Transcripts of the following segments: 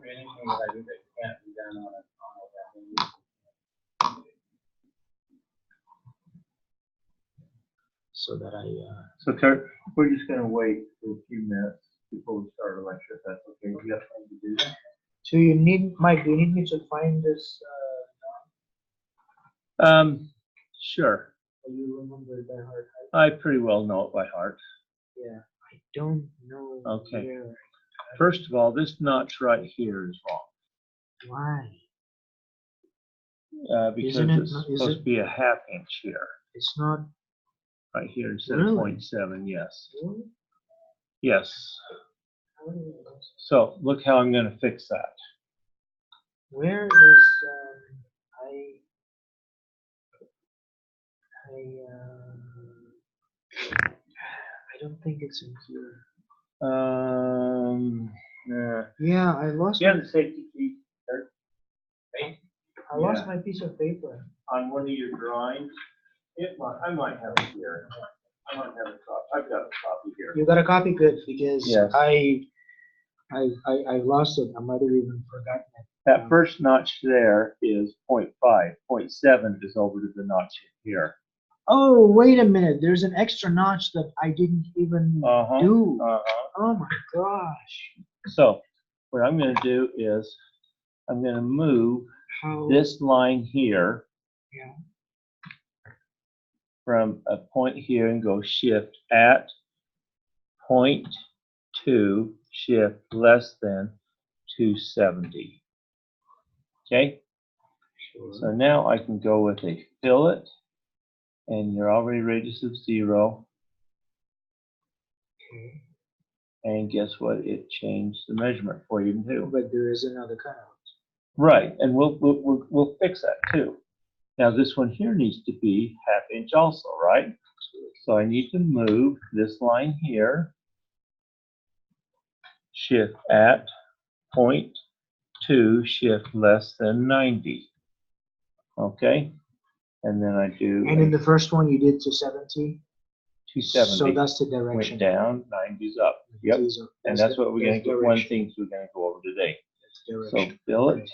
anything that I do that can't be done on AutoCAD. So that So Kurt, we're just gonna wait for a few minutes before we start our lecture, if that's okay. You got time to do that? So you need, Mike, do you need me to find this? Sure. You remember it by heart? I pretty well know it by heart. Yeah, I don't know. Okay. Where. First of all, this notch right here is wrong. Why? Because Isn't it- it's is supposed it- to be a ½ inch here. It's not. Right here instead Really? of 0.7, yes. Really? Yes. How do you- So look how I'm gonna fix that. Where is I don't think it's in here. Yeah, I lost. You have the safety key, Kurt? I lost my piece of paper. On one of your drawings. I might have it here. I might have a copy. I've got a copy here. You got a copy, good, because Yes. I lost it. I might have even forgotten it. That first notch there is 0.5. 0.7 is over to the notch here. Oh, wait a minute. There's an extra notch that I didn't even do. Oh my gosh. So what I'm going to do is I'm going to move How? this line here Yeah. from a point here and go shift at 0.2 shift less than 270. Okay. Sure. So now I can go with a fillet, and you're already radius of 0. Okay. And guess what? It changed the measurement for you too. But there is another cutout. Right, and we'll fix that too. Now this one here needs to be ½ inch also, right? So I need to move this line here, shift at 0.2 shift less than 90. Okay, and then I do And in the first one, you did to 70. 270. So that's the Went direction. down, 90's up. Yep, and that's what we're going to go. One direction. thing we're going to go over today. That's So direction. fillet,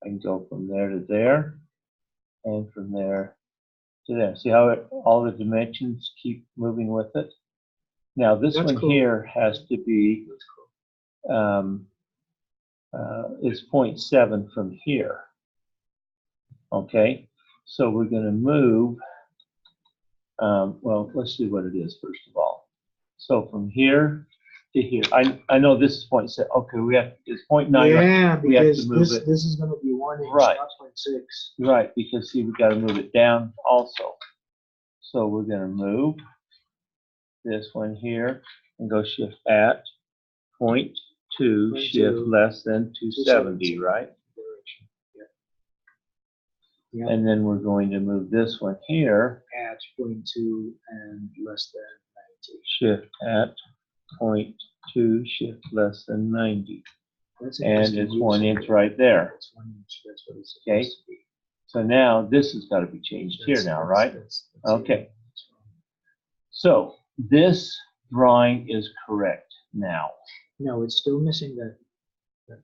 I can go from there to there, and from there to there. See how all the dimensions keep moving with it? Now this That's one cool. here has to be, That's cool. is 0.7 from here. Okay, so we're going to move, well, let's see what it is first of all. So from here to here, I know this is 0.7. Okay, it's 0.9. Yeah, we have to because move it. this is going to be 1 inch, Right. not 0.6. Right, because see, we got to move it down also. So we're going to move this one here and go shift at 0.2 shift less than 270, right? Direction. Yeah. And then we're going to move this one here, At 0.2 and less than 90. shift at 0.2 shift less than 90. That's And interesting. it's 1 inch right there. That's 1 inch. That's what it's Okay. supposed to be. So now this has got to be changed here now, right? That's Okay. So this drawing is correct now. No, it's still missing that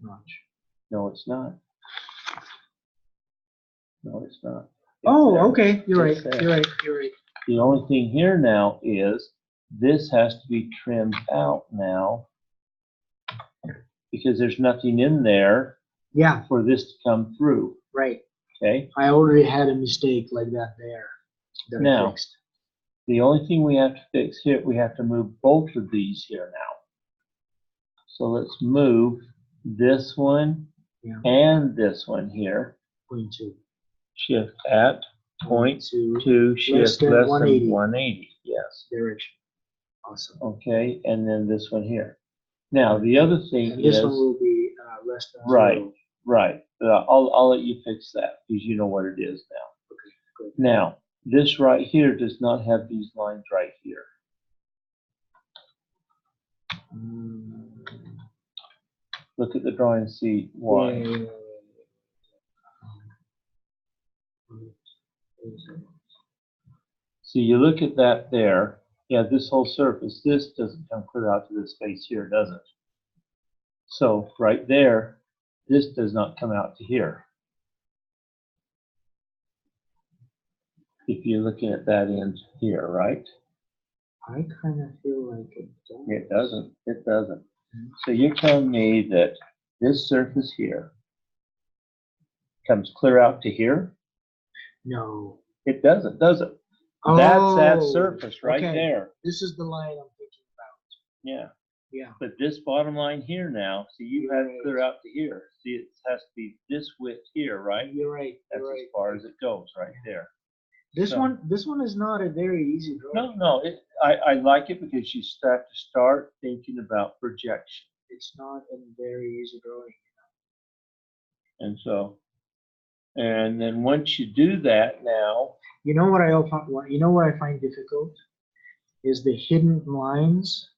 notch. No, it's not. No, it's not. It's Oh, there. okay. You're right. It's there. You're right. You're right. The only thing here now is this has to be trimmed out now because there's nothing in there Yeah, for this to come through. right. Okay. I already had a mistake like that there that Now. I fixed. The only thing we have to fix here, we have to move both of these here now. So let's move this one Yeah. and this one here. 0.2. Shift at 0.2 shift than less 180. than 180. Yes. Direction. Awesome. Okay, and then this one here. Now the other thing And this is one will be less than right, 0. right. I'll let you fix that because you know what it is now. Okay, good. Now this right here does not have these lines right here. Look at the drawing and see why. Yeah. See, you look at that there. Yeah, this whole surface, this doesn't come clear out to this face here, does it? So right there, this does not come out to here. If you're looking at that end here, right? I kind of feel like it does. It doesn't. It doesn't. So you're telling me that this surface here comes clear out to here? No. It doesn't, does it? Oh, That's that surface right okay. there. This is the line I'm thinking about. Yeah. Yeah. But this bottom line here now, see, you had it clear out to here. See, it has to be this width here, right? You're right. That's You're right. as far as it goes, right there. This So- one is not a very easy drawing. No, I like it because you have to start thinking about projection. It's not a very easy drawing. And so, and then once you do that now, You know what I find difficult is the hidden lines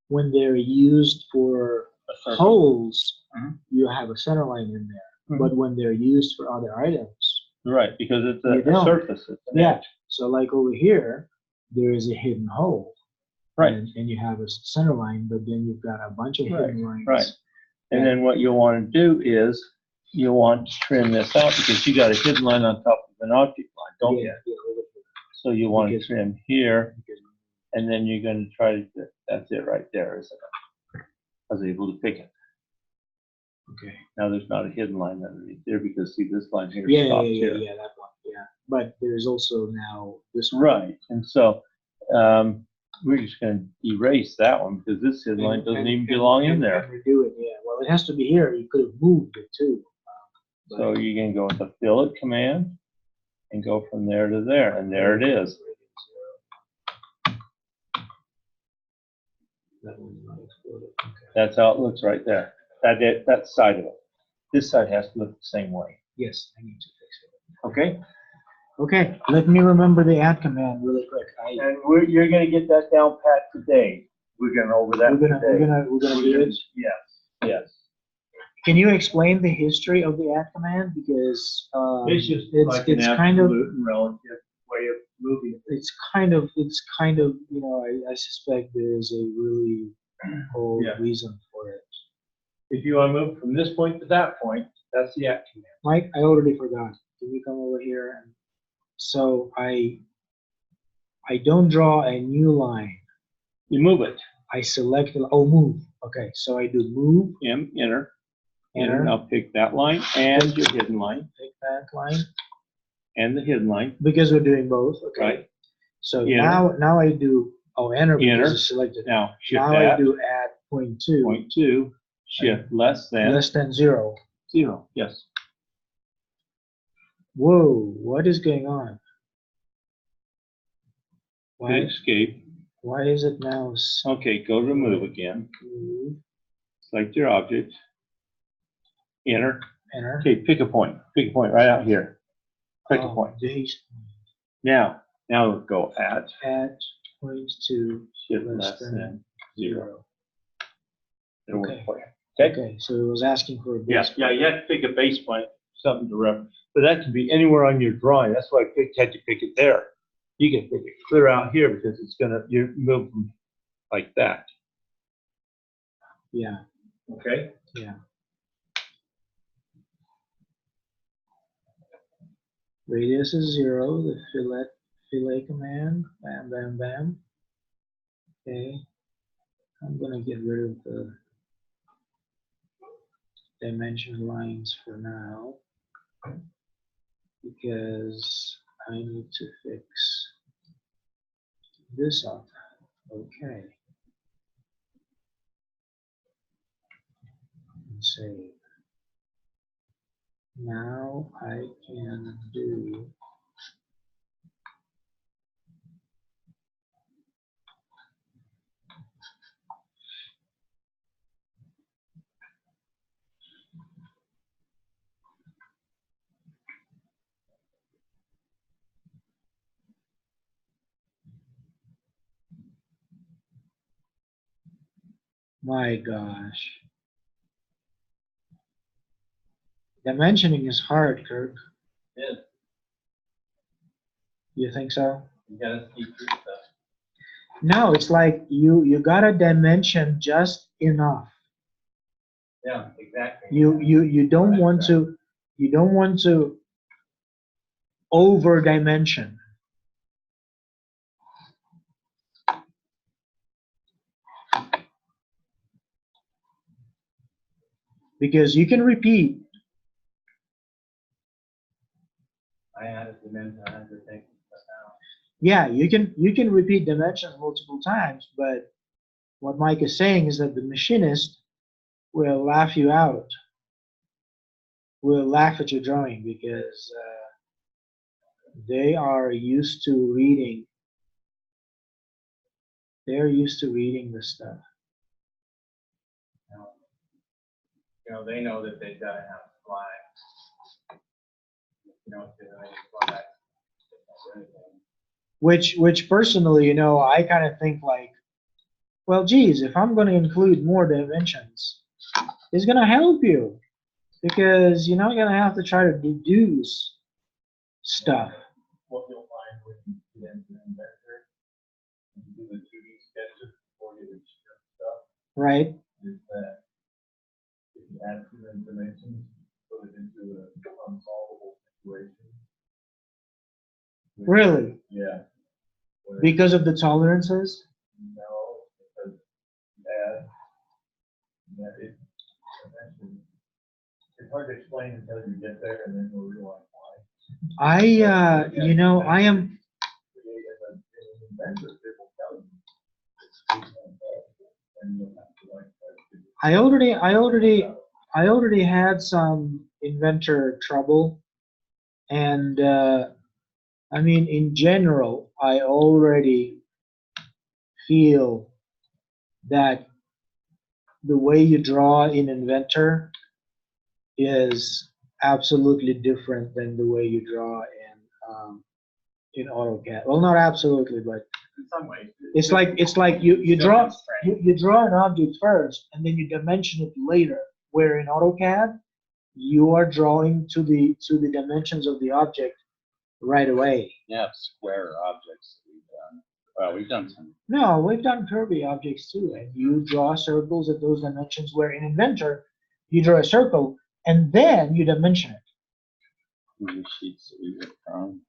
when they're used for holes. Mhm. You have a center line in there, Mhm. but when they're used for other items, right, because it's You a don't. surface. It's an yeah. edge. So like over here, there is a hidden hole, Right, and you have a center line, but then you've got a bunch of hidden lines. right. And then what you'll want to do is you want to trim this out because you got a hidden line on top of an object line, don't you? Yeah, over here. So you want to Because- trim here, Because- and then you're going to try to, that's it right there, isn't it? I was able to pick it. Okay. Now there's not a hidden line underneath there because see this line here Yeah, stops yeah, here. yeah, that one. Yeah, but there's also now this one. Right, and so we're just going to erase that one because this hidden line doesn't even belong in there. And redo it, yeah. Well, it has to be here. You could have moved it too. But- So you're going to go with the fillet command and go from there to there, and there it is. That one's not exploded. Okay. That's how it looks right there. That side of it. This side has to look the same way. Yes, I need to fix it. Okay? Okay, let me remember the add command really quick. And you're going to get that down pat today. We're going over that We're today. gonna do it. Yes, yes. Can you explain the history of the add command? Because It's just it's like an kind of absolute and relative way of moving. it's kind of you know, I suspect there is a really old Yeah. reason for it. If you want to move from this point to that point, that's the act command. Mike, I already forgot. Can you come over here? And so I don't draw a new line. You move it. I select move. Okay, so I do move, Enter. enter, Now pick that line and your hidden line pick that line, and the hidden line. because we're doing both. Okay. Right. So Enter. now I do enter because Enter. it's selected. Now shift Now I that. do add point two, Point two. Shift less than less than 0. 0. Yes. Whoa, what is going on? Hit escape. Why is it now Okay, go to move again. move, Select your object. Enter. enter? Okay, pick a point. Pick a point right out here. Pick a Oh, point. these- Now go at Add point two, shift less less than than 0. It'll work Okay. for you. Okay? Okay, so it was asking for a base. Yes, yeah, you have to pick a base point, something to reference. But that can be anywhere on your drawing. That's why I had to pick it there. You can pick it clear out here because it's you move from like that. Yeah, Okay? yeah. Radius is 0, the fillet command, bam, bam, bam. Okay, I'm gonna get rid of the dimension lines for now because I need to fix this up. Okay. And save. Now I can do my gosh. Dimensioning is hard, Kirk. Yeah. You think so? You gotta see through stuff. No, it's like you gotta dimension just enough Yeah, exactly. You don't want to over dimension. Because you can repeat. I added dimension, I had to take stuff out. Yeah, you can repeat dimensions multiple times, but what Mike is saying is that the machinist will laugh you out, will laugh at your drawing because they are used to reading. They're used to reading this stuff. They know that they've got to have fly. If there's any fly, Which personally, I kind of think like, well, geez, if I'm going to include more dimensions, it's going to help you because you're not going to have to try to deduce stuff. what you'll find when you get into Inventor, and you do the 2D sketches before you do stuff, Right? is that if you add too many dimensions, put it into an unsolvable situation. Really? Yeah. Where Because of the tolerances? no, because you add, it eventually, it's hard to explain until you get there and then you'll realize why. I am. Create an inventor, it will tell you. And you'll have to like I already had some inventor trouble, and I mean, in general, I already feel that the way you draw in Inventor is absolutely different than the way you draw in AutoCAD. Well, not absolutely, but in some ways. it's like you draw an object first and then you dimension it later. Where in AutoCAD you are drawing to the dimensions of the object right away. Yeah, square objects that we've done. Well, we've done some. No, we've done curvy objects too, and you draw circles at those dimensions. Where in Inventor you draw a circle and then you dimension it. Movie sheets that we worked on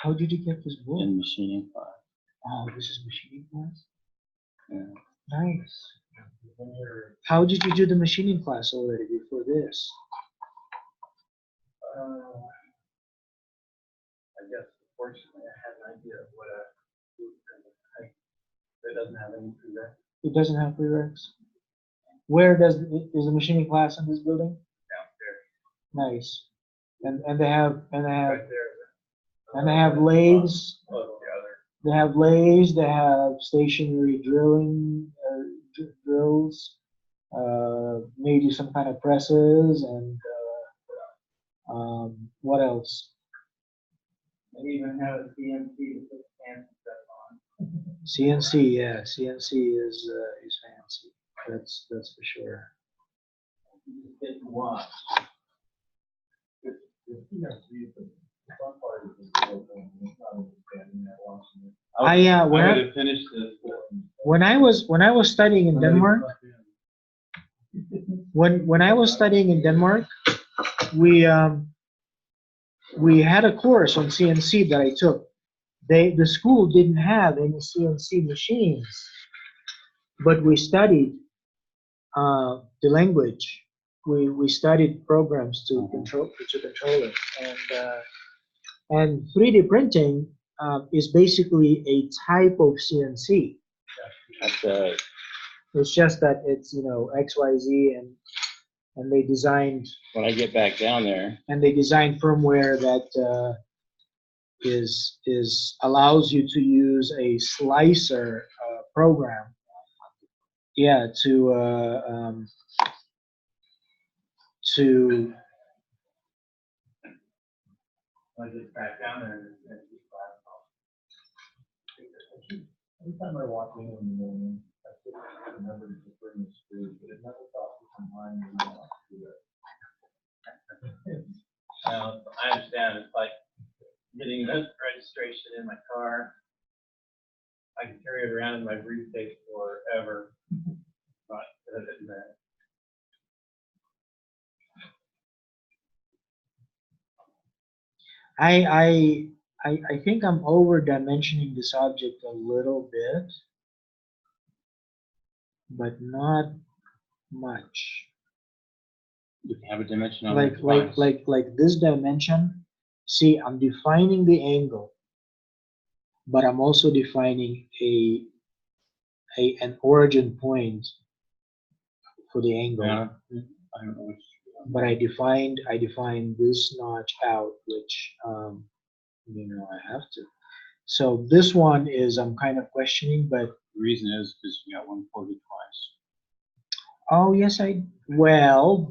How did you get this book? in machining class. Oh, this is machining class. Yeah. Nice. When you're, How did you do the machining class already before this? I guess, fortunately, I had an idea of what a that doesn't have any prereq It doesn't have prereqs. Where is the machining class in this building? downstairs. Nice. And they have Right there. and they have lathes. Oh, the other. They have lathes. They have stationary drilling drills. Maybe some kind of presses and what else? They even have a CNC to put fancy stuff on. CNC, yeah, CNC is fancy. That's for sure. You just get to watch. The CNC, the fun part is the real thing. It's not understanding that watching it. I would have finished this. when I was studying in Denmark, when I was studying in Denmark, we had a course on CNC that I took. The school didn't have any CNC machines, but we studied the language. We studied programs to control it, and 3D printing is basically a type of CNC. That's It's just that it's X, Y, Z, and they designed when I get back down there. firmware that is allows you to use a slicer program. Yeah, to I get back down there and it's class. Every time I walk in the morning, I still remember to just bring the screws, but it never stops me from buying the to do it. I understand. It's like getting this registration in my car. I can carry it around in my briefcase forever. But other than that, I think I'm over dimensioning this object a little bit, but not much. You can have a dimension on the Like this dimension. See, I'm defining the angle, but I'm also defining an origin point for the angle. Yeah, I don't know which. But I defined this notch out, which I have to. So this one is I'm kind of questioning, but The reason is because you got 140 twice. oh yes,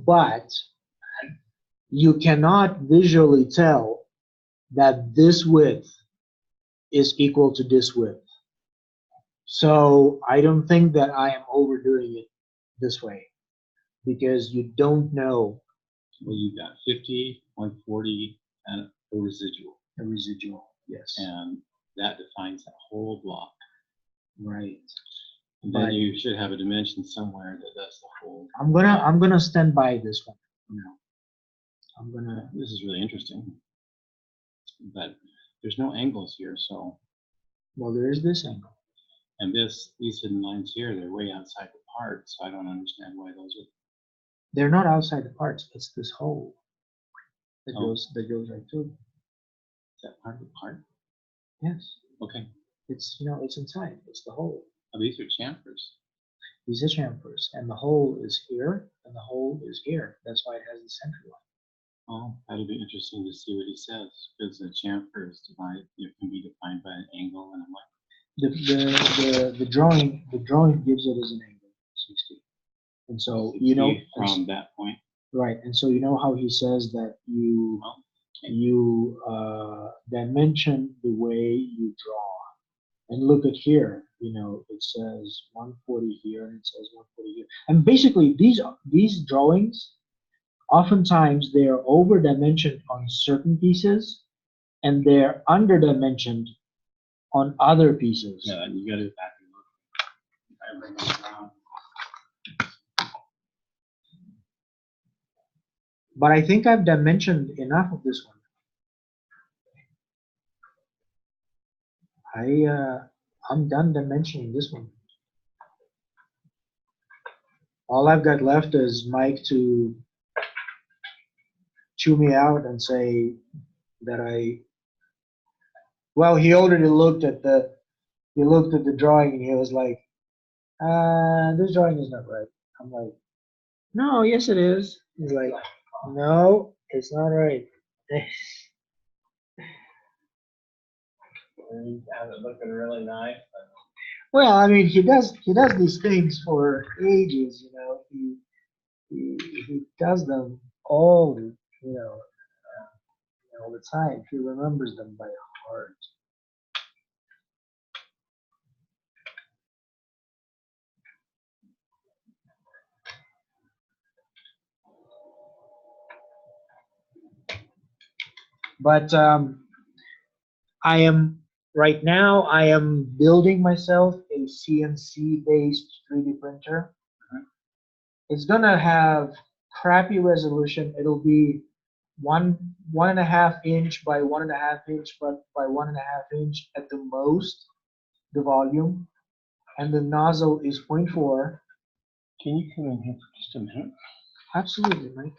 but you cannot visually tell that this width is equal to this width. So I don't think that I am overdoing it this way, because you don't know Well, you got 50, 140, and a residual. the residual. Yes. And that defines that whole block. Right. And then But- you should have a dimension somewhere that does the whole. I'm gonna stand by this one. No. I'm gonna. This is really interesting. But there's no angles here, so. Well, there is this angle. And these hidden lines here, they're way outside the part, so I don't understand why those are. They're not outside the parts. It's this hole that Oh. goes right through. Is that part of the part? Yes. Okay. It's it's inside. It's the hole. Oh, these are chamfers. These are chamfers, and the hole is here, and the hole is here. That's why it has the center line. Oh, that'll be interesting to see what he says, because the chamfer is divided, it can be defined by an angle and a line. The drawing gives it as an angle, 60. And so From that point. right, and so how he says that you Oh, okay. dimension the way you draw. And look at here, it says 140 here and it says 140 here. And basically these drawings, oftentimes they are over dimensioned on certain pieces and they're under dimensioned on other pieces. Yeah, and you gotta go back and look. I bring them around. But I think I've dimensioned enough of this one. I'm done dimensioning this one. All I've got left is Mike to chew me out and say that well, he already looked at the drawing and he was like, this drawing is not right. I'm like, no, yes it is. He's like, no, it's not right. And have it looking really nice. Well, I mean, he does these things for ages, He does them all the time. He remembers them by heart. But right now I am building myself a CNC based 3D printer. It's gonna have crappy resolution. It'll be 1.5 inch by 1.5 inch by 1.5 inch at the most, the volume, and the nozzle is 0.4. Can you come in here for just a minute? Absolutely, Mike.